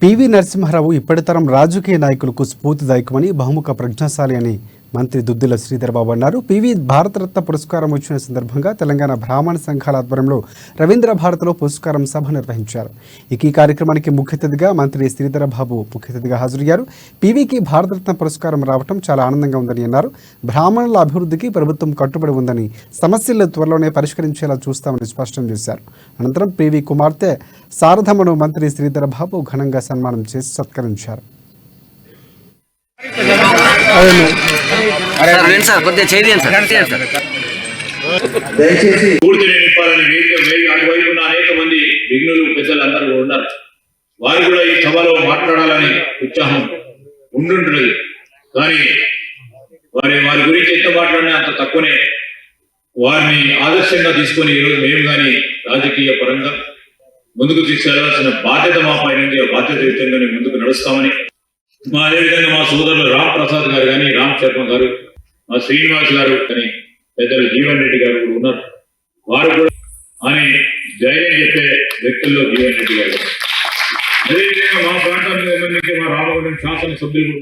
PV Narasimha Rao ఇప్పటి తరం రాజకీయ నాయకులకు స్ఫూర్తిదాయకమని బహుముఖ ప్రజ్ఞాశాలి అని మంత్రి దుద్దిల శ్రీధర్ బాబు అన్నారు. పివి భారతరత్న పురస్కారం వచ్చిన సందర్భంగా తెలంగాణ బ్రాహ్మణ సంఘాల ఆధ్వర్యంలో రవీంద్ర భారతిలో పురస్కారం సభ నిర్వహించారు. ఈ కార్యక్రమానికి ముఖ్య అతిథిగా మంత్రి శ్రీధర్ బాబు ముఖ్య అతిథిగా హాజరయ్యారు. పివికి భారతరత్న పురస్కారం రావడం చాలా ఆనందంగా ఉందని అన్నారు. బ్రాహ్మణుల అభివృద్ధికి ప్రభుత్వం కట్టుబడి ఉందని, సమస్యలు త్వరలోనే పరిష్కరించేలా చూస్తామని స్పష్టం చేశారు. అనంతరం పివి కుమార్తె శారదమ్మను మంత్రి శ్రీధర్ బాబు ఘనంగా సన్మానం చేసి సత్కరించారు. దయచేసి పూర్తిని నింపాలని అటువైపు ఉన్న అనేక మంది విఘ్నులు పెద్దలందరూ ఉన్నారు. వారు కూడా ఈ సభలో మాట్లాడాలని ఉత్సాహం ఉండుంటున్నది. కానీ వారి గురించి ఎంత మాట్లాడినా అంత తక్కువనే. వారిని ఆదర్శంగా తీసుకొని ఈరోజు మేము కానీ రాజకీయ పరంగా ముందుకు తీసుకెళ్లాల్సిన బాధ్యత మా పైన ఉంది. ఆ బాధ్యతయుతంగానే ముందుకు నడుస్తామని, అదేవిధంగా మా సోదరులు రామ్ ప్రసాద్ గారు కానీ, రామ్ శర్మ గారు, మా శ్రీనివాస్ గారు కానీ, పెద్దలు జీవన్ రెడ్డి గారు కూడా ఉన్నారు. వారు కూడా అని ధైర్యం చెప్పే వ్యక్తుల్లో జీవన్ రెడ్డి గారు. అదేవిధంగా మా ప్రాంతానికి సంబంధించి మా రామగుండం శాసనసభ్యులు